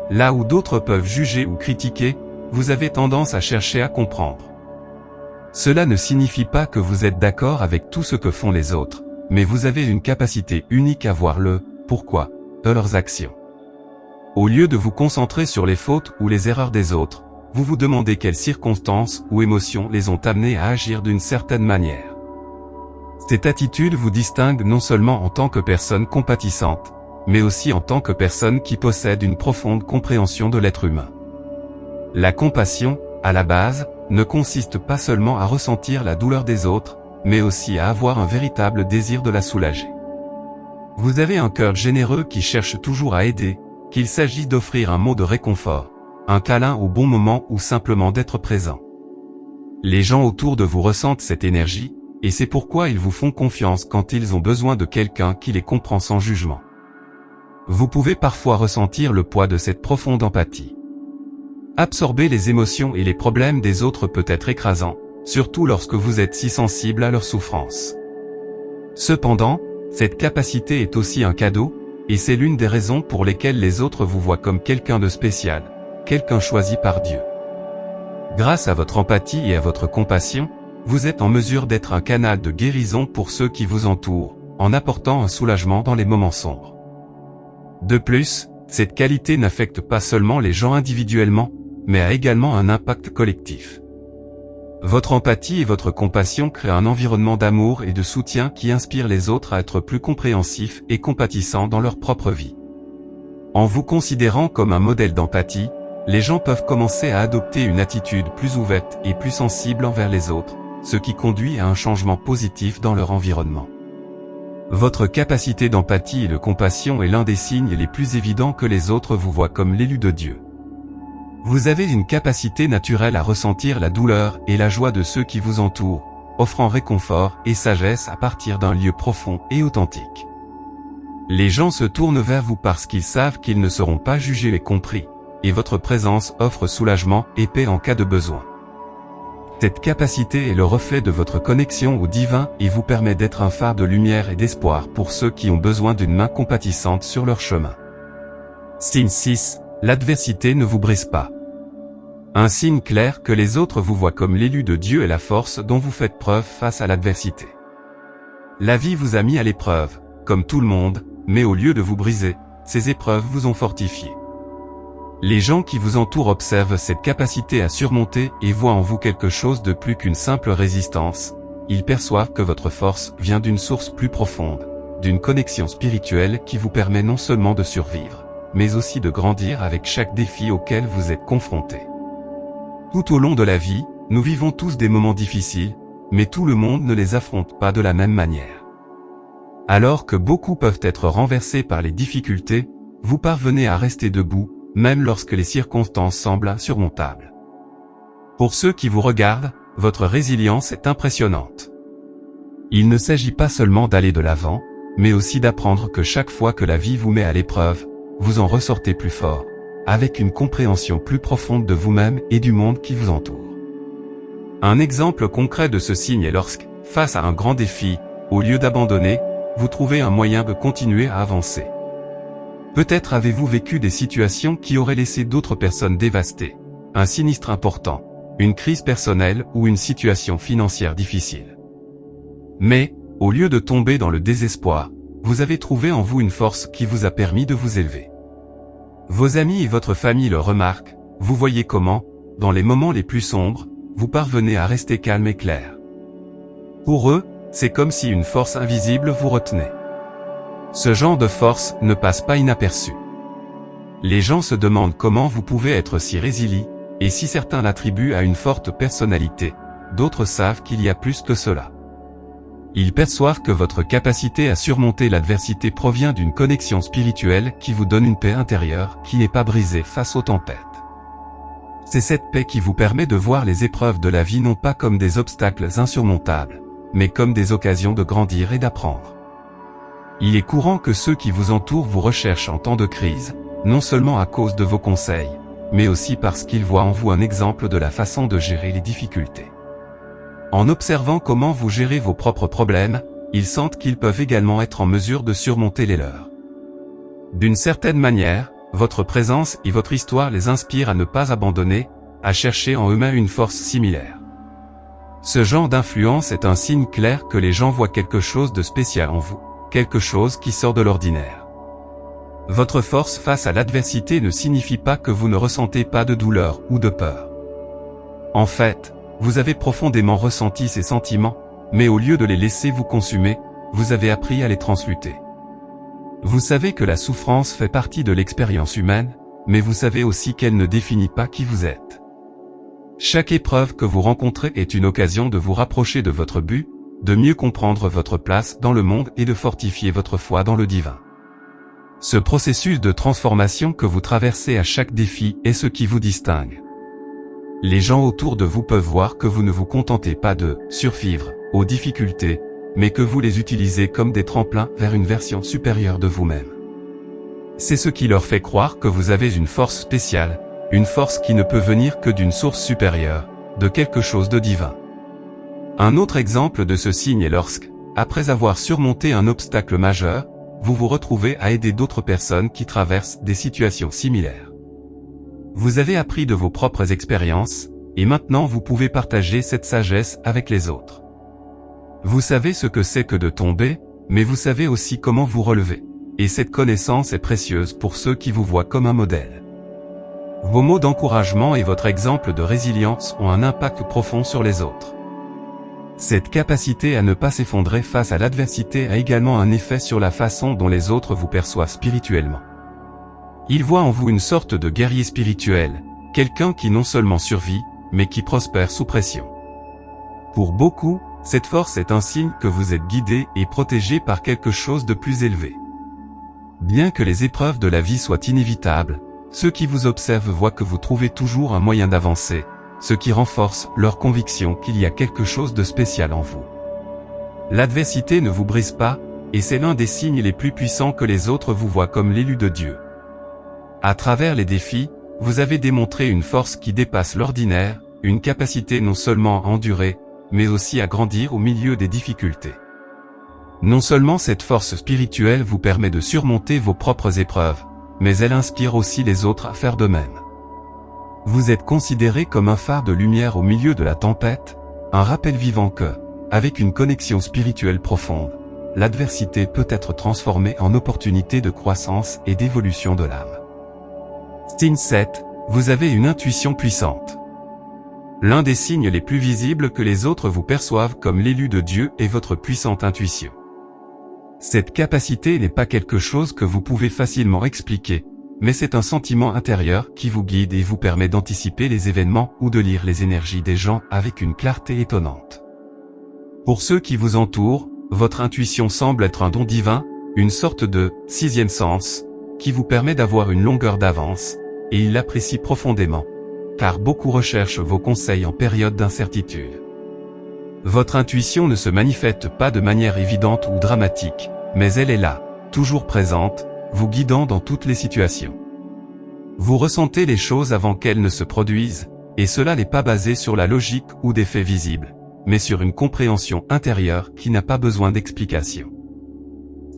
Là où d'autres peuvent juger ou critiquer, vous avez tendance à chercher à comprendre. Cela ne signifie pas que vous êtes d'accord avec tout ce que font les autres, mais vous avez une capacité unique à voir le « pourquoi » de leurs actions. Au lieu de vous concentrer sur les fautes ou les erreurs des autres, vous vous demandez quelles circonstances ou émotions les ont amenés à agir d'une certaine manière. Cette attitude vous distingue non seulement en tant que personne compatissante, mais aussi en tant que personne qui possède une profonde compréhension de l'être humain. La compassion, à la base, ne consiste pas seulement à ressentir la douleur des autres, mais aussi à avoir un véritable désir de la soulager. Vous avez un cœur généreux qui cherche toujours à aider, qu'il s'agisse d'offrir un mot de réconfort, un câlin au bon moment ou simplement d'être présent. Les gens autour de vous ressentent cette énergie, et c'est pourquoi ils vous font confiance quand ils ont besoin de quelqu'un qui les comprend sans jugement. Vous pouvez parfois ressentir le poids de cette profonde empathie. Absorber les émotions et les problèmes des autres peut être écrasant, surtout lorsque vous êtes si sensible à leurs souffrances. Cependant, cette capacité est aussi un cadeau, et c'est l'une des raisons pour lesquelles les autres vous voient comme quelqu'un de spécial, quelqu'un choisi par Dieu. Grâce à votre empathie et à votre compassion, vous êtes en mesure d'être un canal de guérison pour ceux qui vous entourent, en apportant un soulagement dans les moments sombres. De plus, cette qualité n'affecte pas seulement les gens individuellement, mais a également un impact collectif. Votre empathie et votre compassion créent un environnement d'amour et de soutien qui inspire les autres à être plus compréhensifs et compatissants dans leur propre vie. En vous considérant comme un modèle d'empathie, les gens peuvent commencer à adopter une attitude plus ouverte et plus sensible envers les autres, ce qui conduit à un changement positif dans leur environnement. Votre capacité d'empathie et de compassion est l'un des signes les plus évidents que les autres vous voient comme l'élu de Dieu. Vous avez une capacité naturelle à ressentir la douleur et la joie de ceux qui vous entourent, offrant réconfort et sagesse à partir d'un lieu profond et authentique. Les gens se tournent vers vous parce qu'ils savent qu'ils ne seront pas jugés et compris, et votre présence offre soulagement et paix en cas de besoin. Cette capacité est le reflet de votre connexion au divin et vous permet d'être un phare de lumière et d'espoir pour ceux qui ont besoin d'une main compatissante sur leur chemin. Signe 6. L'adversité ne vous brise pas. Un signe clair que les autres vous voient comme l'élu de Dieu est la force dont vous faites preuve face à l'adversité. La vie vous a mis à l'épreuve, comme tout le monde, mais au lieu de vous briser, ces épreuves vous ont fortifié. Les gens qui vous entourent observent cette capacité à surmonter et voient en vous quelque chose de plus qu'une simple résistance. Ils perçoivent que votre force vient d'une source plus profonde, d'une connexion spirituelle qui vous permet non seulement de survivre, mais aussi de grandir avec chaque défi auquel vous êtes confronté. Tout au long de la vie, nous vivons tous des moments difficiles, mais tout le monde ne les affronte pas de la même manière. Alors que beaucoup peuvent être renversés par les difficultés, vous parvenez à rester debout, même lorsque les circonstances semblent insurmontables. Pour ceux qui vous regardent, votre résilience est impressionnante. Il ne s'agit pas seulement d'aller de l'avant, mais aussi d'apprendre que chaque fois que la vie vous met à l'épreuve, vous en ressortez plus fort, avec une compréhension plus profonde de vous-même et du monde qui vous entoure. Un exemple concret de ce signe est lorsque, face à un grand défi, au lieu d'abandonner, vous trouvez un moyen de continuer à avancer. Peut-être avez-vous vécu des situations qui auraient laissé d'autres personnes dévastées, un sinistre important, une crise personnelle ou une situation financière difficile. Mais, au lieu de tomber dans le désespoir, vous avez trouvé en vous une force qui vous a permis de vous élever. Vos amis et votre famille le remarquent, vous voyez comment, dans les moments les plus sombres, vous parvenez à rester calme et clair. Pour eux, c'est comme si une force invisible vous retenait. Ce genre de force ne passe pas inaperçu. Les gens se demandent comment vous pouvez être si résilient, et si certains l'attribuent à une forte personnalité, d'autres savent qu'il y a plus que cela. Ils perçoivent que votre capacité à surmonter l'adversité provient d'une connexion spirituelle qui vous donne une paix intérieure qui n'est pas brisée face aux tempêtes. C'est cette paix qui vous permet de voir les épreuves de la vie non pas comme des obstacles insurmontables, mais comme des occasions de grandir et d'apprendre. Il est courant que ceux qui vous entourent vous recherchent en temps de crise, non seulement à cause de vos conseils, mais aussi parce qu'ils voient en vous un exemple de la façon de gérer les difficultés. En observant comment vous gérez vos propres problèmes, ils sentent qu'ils peuvent également être en mesure de surmonter les leurs. D'une certaine manière, votre présence et votre histoire les inspirent à ne pas abandonner, à chercher en eux-mêmes une force similaire. Ce genre d'influence est un signe clair que les gens voient quelque chose de spécial en vous, quelque chose qui sort de l'ordinaire. Votre force face à l'adversité ne signifie pas que vous ne ressentez pas de douleur ou de peur. En fait, vous avez profondément ressenti ces sentiments, mais au lieu de les laisser vous consumer, vous avez appris à les transmuter. Vous savez que la souffrance fait partie de l'expérience humaine, mais vous savez aussi qu'elle ne définit pas qui vous êtes. Chaque épreuve que vous rencontrez est une occasion de vous rapprocher de votre but, de mieux comprendre votre place dans le monde et de fortifier votre foi dans le divin. Ce processus de transformation que vous traversez à chaque défi est ce qui vous distingue. Les gens autour de vous peuvent voir que vous ne vous contentez pas de survivre aux difficultés, mais que vous les utilisez comme des tremplins vers une version supérieure de vous-même. C'est ce qui leur fait croire que vous avez une force spéciale, une force qui ne peut venir que d'une source supérieure, de quelque chose de divin. Un autre exemple de ce signe est lorsque, après avoir surmonté un obstacle majeur, vous vous retrouvez à aider d'autres personnes qui traversent des situations similaires. Vous avez appris de vos propres expériences, et maintenant vous pouvez partager cette sagesse avec les autres. Vous savez ce que c'est que de tomber, mais vous savez aussi comment vous relever. Et cette connaissance est précieuse pour ceux qui vous voient comme un modèle. Vos mots d'encouragement et votre exemple de résilience ont un impact profond sur les autres. Cette capacité à ne pas s'effondrer face à l'adversité a également un effet sur la façon dont les autres vous perçoivent spirituellement. Ils voient en vous une sorte de guerrier spirituel, quelqu'un qui non seulement survit, mais qui prospère sous pression. Pour beaucoup, cette force est un signe que vous êtes guidé et protégé par quelque chose de plus élevé. Bien que les épreuves de la vie soient inévitables, ceux qui vous observent voient que vous trouvez toujours un moyen d'avancer, ce qui renforce leur conviction qu'il y a quelque chose de spécial en vous. L'adversité ne vous brise pas, et c'est l'un des signes les plus puissants que les autres vous voient comme l'élu de Dieu. À travers les défis, vous avez démontré une force qui dépasse l'ordinaire, une capacité non seulement à endurer, mais aussi à grandir au milieu des difficultés. Non seulement cette force spirituelle vous permet de surmonter vos propres épreuves, mais elle inspire aussi les autres à faire de même. Vous êtes considéré comme un phare de lumière au milieu de la tempête, un rappel vivant que, avec une connexion spirituelle profonde, l'adversité peut être transformée en opportunité de croissance et d'évolution de l'âme. Signe 7, vous avez une intuition puissante. L'un des signes les plus visibles que les autres vous perçoivent comme l'élu de Dieu est votre puissante intuition. Cette capacité n'est pas quelque chose que vous pouvez facilement expliquer, mais c'est un sentiment intérieur qui vous guide et vous permet d'anticiper les événements ou de lire les énergies des gens avec une clarté étonnante. Pour ceux qui vous entourent, votre intuition semble être un don divin, une sorte de « sixième sens » qui vous permet d'avoir une longueur d'avance, et ils l'apprécient profondément, car beaucoup recherchent vos conseils en période d'incertitude. Votre intuition ne se manifeste pas de manière évidente ou dramatique, mais elle est là, toujours présente, vous guidant dans toutes les situations. Vous ressentez les choses avant qu'elles ne se produisent, et cela n'est pas basé sur la logique ou des faits visibles, mais sur une compréhension intérieure qui n'a pas besoin d'explication.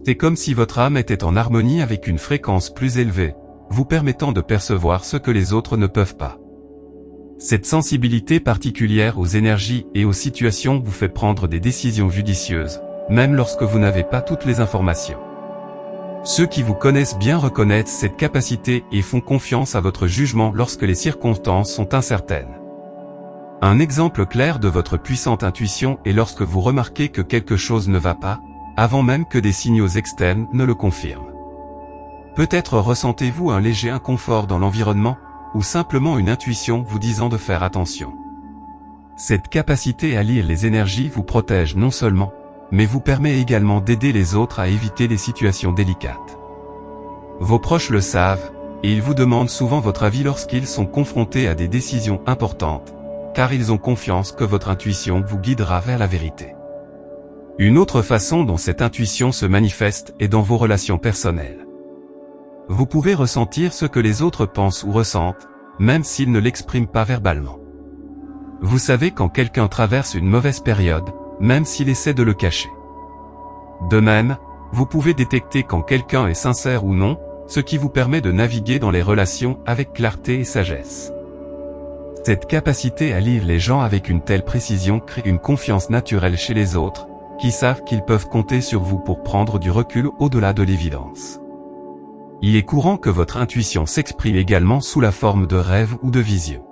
C'est comme si votre âme était en harmonie avec une fréquence plus élevée, vous permettant de percevoir ce que les autres ne peuvent pas. Cette sensibilité particulière aux énergies et aux situations vous fait prendre des décisions judicieuses, même lorsque vous n'avez pas toutes les informations. Ceux qui vous connaissent bien reconnaissent cette capacité et font confiance à votre jugement lorsque les circonstances sont incertaines. Un exemple clair de votre puissante intuition est lorsque vous remarquez que quelque chose ne va pas, avant même que des signaux externes ne le confirment. Peut-être ressentez-vous un léger inconfort dans l'environnement, ou simplement une intuition vous disant de faire attention. Cette capacité à lire les énergies vous protège non seulement, mais vous permet également d'aider les autres à éviter les situations délicates. Vos proches le savent, et ils vous demandent souvent votre avis lorsqu'ils sont confrontés à des décisions importantes, car ils ont confiance que votre intuition vous guidera vers la vérité. Une autre façon dont cette intuition se manifeste est dans vos relations personnelles. Vous pouvez ressentir ce que les autres pensent ou ressentent, même s'ils ne l'expriment pas verbalement. Vous savez quand quelqu'un traverse une mauvaise période, même s'il essaie de le cacher. De même, vous pouvez détecter quand quelqu'un est sincère ou non, ce qui vous permet de naviguer dans les relations avec clarté et sagesse. Cette capacité à lire les gens avec une telle précision crée une confiance naturelle chez les autres, qui savent qu'ils peuvent compter sur vous pour prendre du recul au-delà de l'évidence. Il est courant que votre intuition s'exprime également sous la forme de rêves ou de visions.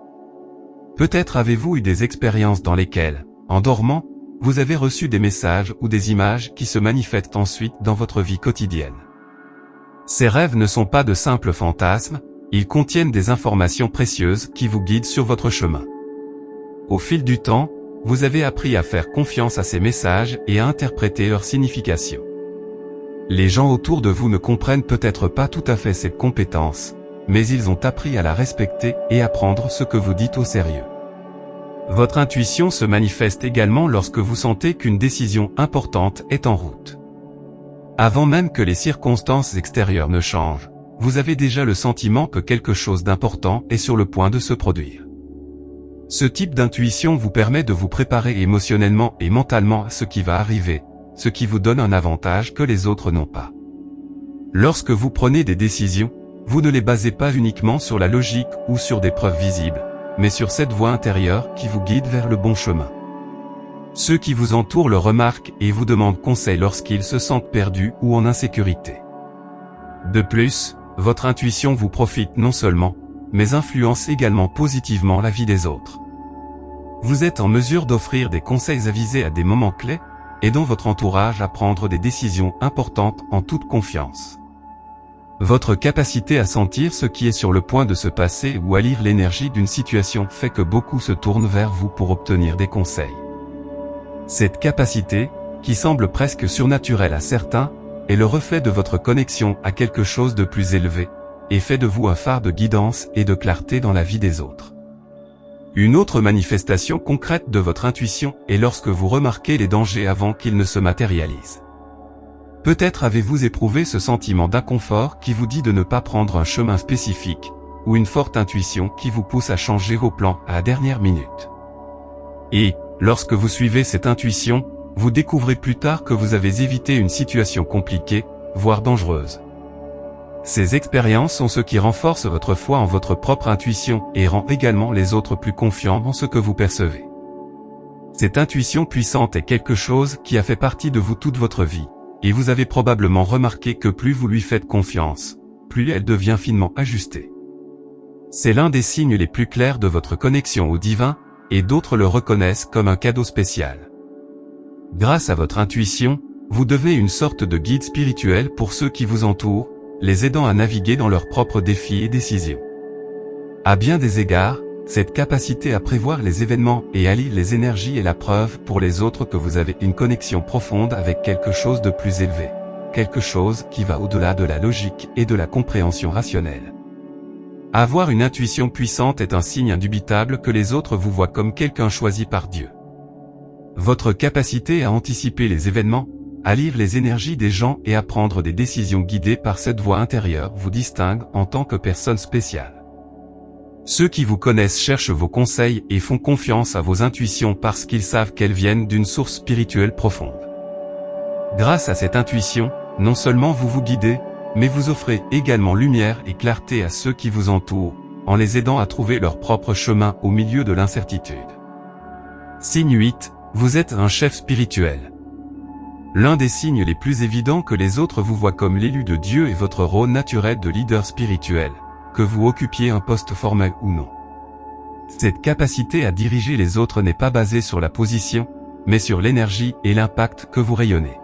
Peut-être avez-vous eu des expériences dans lesquelles, en dormant, vous avez reçu des messages ou des images qui se manifestent ensuite dans votre vie quotidienne. Ces rêves ne sont pas de simples fantasmes, ils contiennent des informations précieuses qui vous guident sur votre chemin. Au fil du temps, vous avez appris à faire confiance à ces messages et à interpréter leur signification. Les gens autour de vous ne comprennent peut-être pas tout à fait cette compétence, mais ils ont appris à la respecter et à prendre ce que vous dites au sérieux. Votre intuition se manifeste également lorsque vous sentez qu'une décision importante est en route. Avant même que les circonstances extérieures ne changent, vous avez déjà le sentiment que quelque chose d'important est sur le point de se produire. Ce type d'intuition vous permet de vous préparer émotionnellement et mentalement à ce qui va arriver, ce qui vous donne un avantage que les autres n'ont pas. Lorsque vous prenez des décisions, vous ne les basez pas uniquement sur la logique ou sur des preuves visibles, mais sur cette voix intérieure qui vous guide vers le bon chemin. Ceux qui vous entourent le remarquent et vous demandent conseil lorsqu'ils se sentent perdus ou en insécurité. De plus, votre intuition vous profite non seulement, mais influence également positivement la vie des autres. Vous êtes en mesure d'offrir des conseils avisés à des moments clés, aidant votre entourage à prendre des décisions importantes en toute confiance. Votre capacité à sentir ce qui est sur le point de se passer ou à lire l'énergie d'une situation fait que beaucoup se tournent vers vous pour obtenir des conseils. Cette capacité, qui semble presque surnaturelle à certains, est le reflet de votre connexion à quelque chose de plus élevé, et fait de vous un phare de guidance et de clarté dans la vie des autres. Une autre manifestation concrète de votre intuition est lorsque vous remarquez les dangers avant qu'ils ne se matérialisent. Peut-être avez-vous éprouvé ce sentiment d'inconfort qui vous dit de ne pas prendre un chemin spécifique, ou une forte intuition qui vous pousse à changer vos plans à la dernière minute. Et, lorsque vous suivez cette intuition, vous découvrez plus tard que vous avez évité une situation compliquée, voire dangereuse. Ces expériences sont ce qui renforce votre foi en votre propre intuition et rend également les autres plus confiants dans ce que vous percevez. Cette intuition puissante est quelque chose qui a fait partie de vous toute votre vie, et vous avez probablement remarqué que plus vous lui faites confiance, plus elle devient finement ajustée. C'est l'un des signes les plus clairs de votre connexion au divin, et d'autres le reconnaissent comme un cadeau spécial. Grâce à votre intuition, vous devenez une sorte de guide spirituel pour ceux qui vous entourent, les aidant à naviguer dans leurs propres défis et décisions. À bien des égards, cette capacité à prévoir les événements et à lire les énergies est la preuve pour les autres que vous avez une connexion profonde avec quelque chose de plus élevé, quelque chose qui va au-delà de la logique et de la compréhension rationnelle. Avoir une intuition puissante est un signe indubitable que les autres vous voient comme quelqu'un choisi par Dieu. Votre capacité à anticiper les événements, à lire les énergies des gens et à prendre des décisions guidées par cette voix intérieure vous distingue en tant que personne spéciale. Ceux qui vous connaissent cherchent vos conseils et font confiance à vos intuitions parce qu'ils savent qu'elles viennent d'une source spirituelle profonde. Grâce à cette intuition, non seulement vous vous guidez, mais vous offrez également lumière et clarté à ceux qui vous entourent, en les aidant à trouver leur propre chemin au milieu de l'incertitude. Signe 8, vous êtes un chef spirituel. L'un des signes les plus évidents que les autres vous voient comme l'élu de Dieu est votre rôle naturel de leader spirituel, que vous occupiez un poste formel ou non. Cette capacité à diriger les autres n'est pas basée sur la position, mais sur l'énergie et l'impact que vous rayonnez.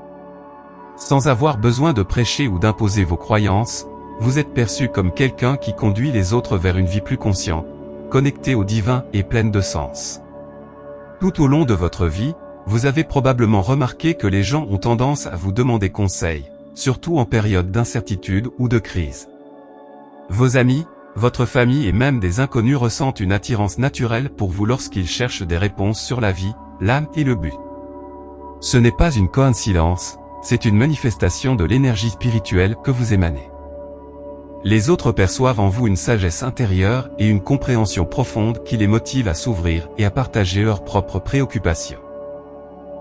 Sans avoir besoin de prêcher ou d'imposer vos croyances, vous êtes perçu comme quelqu'un qui conduit les autres vers une vie plus consciente, connectée au divin et pleine de sens. Tout au long de votre vie, vous avez probablement remarqué que les gens ont tendance à vous demander conseil, surtout en période d'incertitude ou de crise. Vos amis, votre famille et même des inconnus ressentent une attirance naturelle pour vous lorsqu'ils cherchent des réponses sur la vie, l'âme et le but. Ce n'est pas une coïncidence, c'est une manifestation de l'énergie spirituelle que vous émanez. Les autres perçoivent en vous une sagesse intérieure et une compréhension profonde qui les motive à s'ouvrir et à partager leurs propres préoccupations.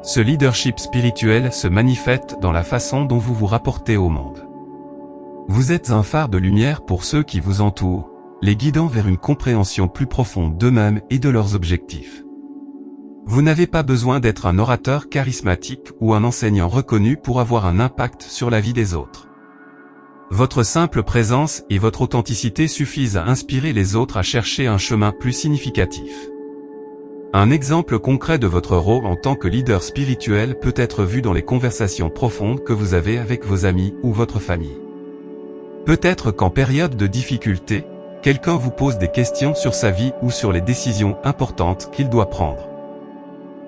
Ce leadership spirituel se manifeste dans la façon dont vous vous rapportez au monde. Vous êtes un phare de lumière pour ceux qui vous entourent, les guidant vers une compréhension plus profonde d'eux-mêmes et de leurs objectifs. Vous n'avez pas besoin d'être un orateur charismatique ou un enseignant reconnu pour avoir un impact sur la vie des autres. Votre simple présence et votre authenticité suffisent à inspirer les autres à chercher un chemin plus significatif. Un exemple concret de votre rôle en tant que leader spirituel peut être vu dans les conversations profondes que vous avez avec vos amis ou votre famille. Peut-être qu'en période de difficulté, quelqu'un vous pose des questions sur sa vie ou sur les décisions importantes qu'il doit prendre.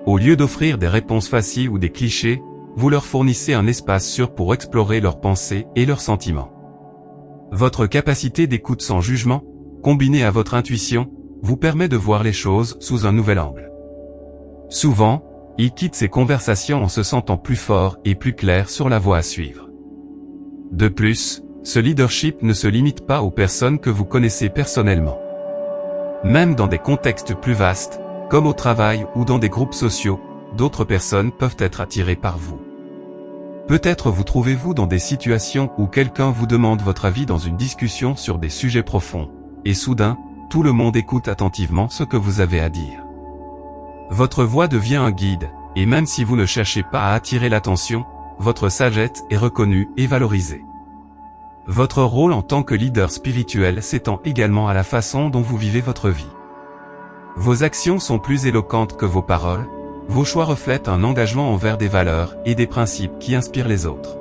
Au lieu d'offrir des réponses faciles ou des clichés, vous leur fournissez un espace sûr pour explorer leurs pensées et leurs sentiments. Votre capacité d'écoute sans jugement, combinée à votre intuition, vous permet de voir les choses sous un nouvel angle. Souvent, ils quittent ces conversations en se sentant plus forts et plus clairs sur la voie à suivre. De plus, ce leadership ne se limite pas aux personnes que vous connaissez personnellement. Même dans des contextes plus vastes, comme au travail ou dans des groupes sociaux, d'autres personnes peuvent être attirées par vous. Peut-être vous trouvez-vous dans des situations où quelqu'un vous demande votre avis dans une discussion sur des sujets profonds, et soudain, tout le monde écoute attentivement ce que vous avez à dire. Votre voix devient un guide, et même si vous ne cherchez pas à attirer l'attention, votre sagesse est reconnue et valorisée. Votre rôle en tant que leader spirituel s'étend également à la façon dont vous vivez votre vie. Vos actions sont plus éloquentes que vos paroles, vos choix reflètent un engagement envers des valeurs et des principes qui inspirent les autres.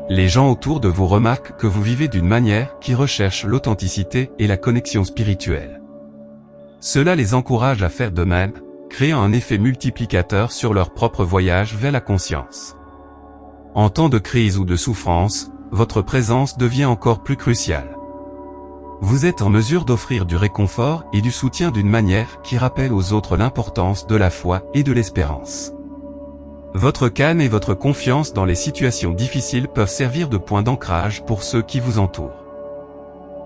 Les gens autour de vous remarquent que vous vivez d'une manière qui recherche l'authenticité et la connexion spirituelle. Cela les encourage à faire de même, créant un effet multiplicateur sur leur propre voyage vers la conscience. En temps de crise ou de souffrance, votre présence devient encore plus cruciale. Vous êtes en mesure d'offrir du réconfort et du soutien d'une manière qui rappelle aux autres l'importance de la foi et de l'espérance. Votre calme et votre confiance dans les situations difficiles peuvent servir de point d'ancrage pour ceux qui vous entourent.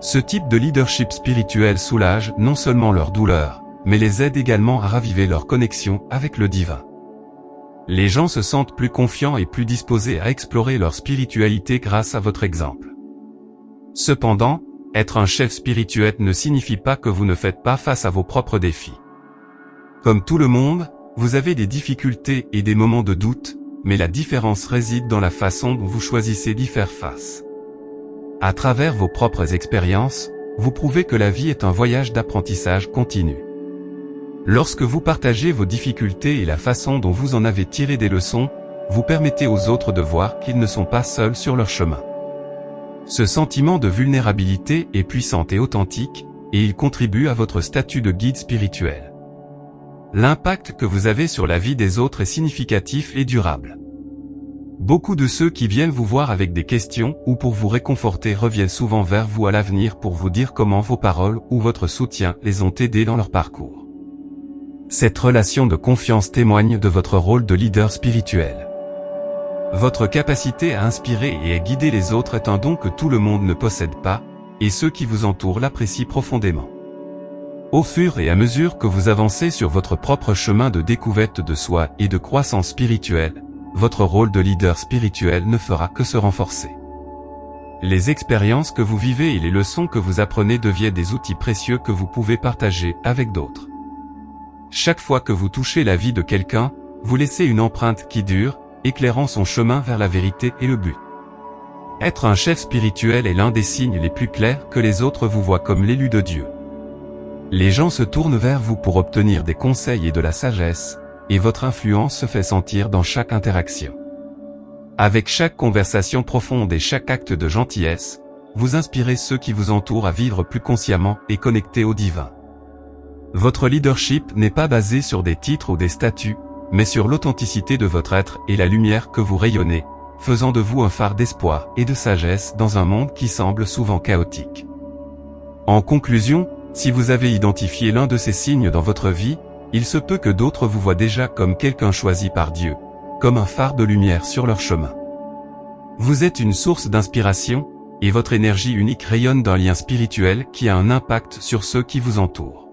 Ce type de leadership spirituel soulage non seulement leur douleur, mais les aide également à raviver leur connexion avec le divin. Les gens se sentent plus confiants et plus disposés à explorer leur spiritualité grâce à votre exemple. Cependant, être un chef spirituel ne signifie pas que vous ne faites pas face à vos propres défis. Comme tout le monde, vous avez des difficultés et des moments de doute, mais la différence réside dans la façon dont vous choisissez d'y faire face. À travers vos propres expériences, vous prouvez que la vie est un voyage d'apprentissage continu. Lorsque vous partagez vos difficultés et la façon dont vous en avez tiré des leçons, vous permettez aux autres de voir qu'ils ne sont pas seuls sur leur chemin. Ce sentiment de vulnérabilité est puissant et authentique, et il contribue à votre statut de guide spirituel. L'impact que vous avez sur la vie des autres est significatif et durable. Beaucoup de ceux qui viennent vous voir avec des questions ou pour vous réconforter reviennent souvent vers vous à l'avenir pour vous dire comment vos paroles ou votre soutien les ont aidés dans leur parcours. Cette relation de confiance témoigne de votre rôle de leader spirituel. Votre capacité à inspirer et à guider les autres est un don que tout le monde ne possède pas, et ceux qui vous entourent l'apprécient profondément. Au fur et à mesure que vous avancez sur votre propre chemin de découverte de soi et de croissance spirituelle, votre rôle de leader spirituel ne fera que se renforcer. Les expériences que vous vivez et les leçons que vous apprenez deviennent des outils précieux que vous pouvez partager avec d'autres. Chaque fois que vous touchez la vie de quelqu'un, vous laissez une empreinte qui dure, éclairant son chemin vers la vérité et le but. Être un chef spirituel est l'un des signes les plus clairs que les autres vous voient comme l'élu de Dieu. Les gens se tournent vers vous pour obtenir des conseils et de la sagesse, et votre influence se fait sentir dans chaque interaction. Avec chaque conversation profonde et chaque acte de gentillesse, vous inspirez ceux qui vous entourent à vivre plus consciemment et connectés au divin. Votre leadership n'est pas basé sur des titres ou des statuts, mais sur l'authenticité de votre être et la lumière que vous rayonnez, faisant de vous un phare d'espoir et de sagesse dans un monde qui semble souvent chaotique. En conclusion, si vous avez identifié l'un de ces signes dans votre vie, il se peut que d'autres vous voient déjà comme quelqu'un choisi par Dieu, comme un phare de lumière sur leur chemin. Vous êtes une source d'inspiration, et votre énergie unique rayonne d'un lien spirituel qui a un impact sur ceux qui vous entourent.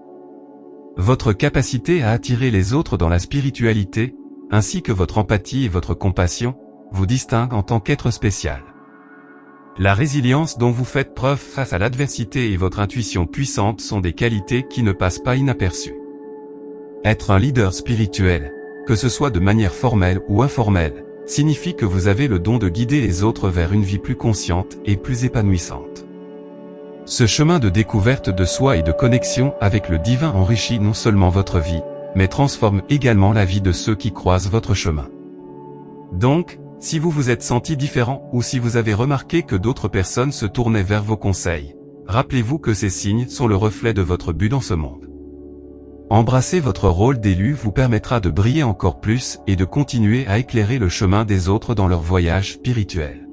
Votre capacité à attirer les autres dans la spiritualité, ainsi que votre empathie et votre compassion, vous distinguent en tant qu'être spécial. La résilience dont vous faites preuve face à l'adversité et votre intuition puissante sont des qualités qui ne passent pas inaperçues. Être un leader spirituel, que ce soit de manière formelle ou informelle, signifie que vous avez le don de guider les autres vers une vie plus consciente et plus épanouissante. Ce chemin de découverte de soi et de connexion avec le divin enrichit non seulement votre vie, mais transforme également la vie de ceux qui croisent votre chemin. Donc, si vous vous êtes senti différent ou si vous avez remarqué que d'autres personnes se tournaient vers vos conseils, rappelez-vous que ces signes sont le reflet de votre but dans ce monde. Embrasser votre rôle d'élu vous permettra de briller encore plus et de continuer à éclairer le chemin des autres dans leur voyage spirituel.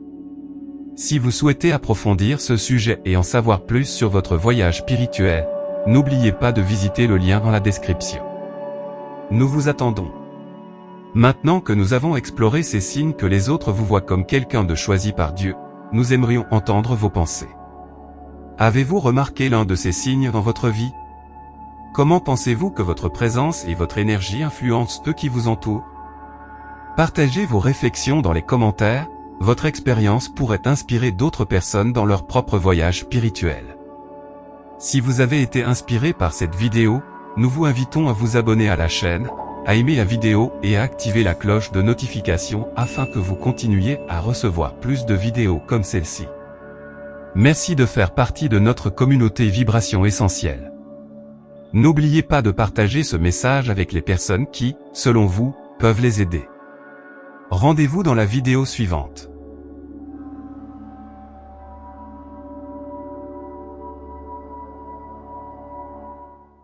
Si vous souhaitez approfondir ce sujet et en savoir plus sur votre voyage spirituel, n'oubliez pas de visiter le lien dans la description. Nous vous attendons. Maintenant que nous avons exploré ces signes que les autres vous voient comme quelqu'un de choisi par Dieu, nous aimerions entendre vos pensées. Avez-vous remarqué l'un de ces signes dans votre vie? Comment pensez-vous que votre présence et votre énergie influencent ceux qui vous entourent? Partagez vos réflexions dans les commentaires, votre expérience pourrait inspirer d'autres personnes dans leur propre voyage spirituel. Si vous avez été inspiré par cette vidéo, nous vous invitons à vous abonner à la chaîne, à aimer la vidéo et à activer la cloche de notification afin que vous continuiez à recevoir plus de vidéos comme celle-ci. Merci de faire partie de notre communauté Vibration Essentielle. N'oubliez pas de partager ce message avec les personnes qui, selon vous, peuvent les aider. Rendez-vous dans la vidéo suivante.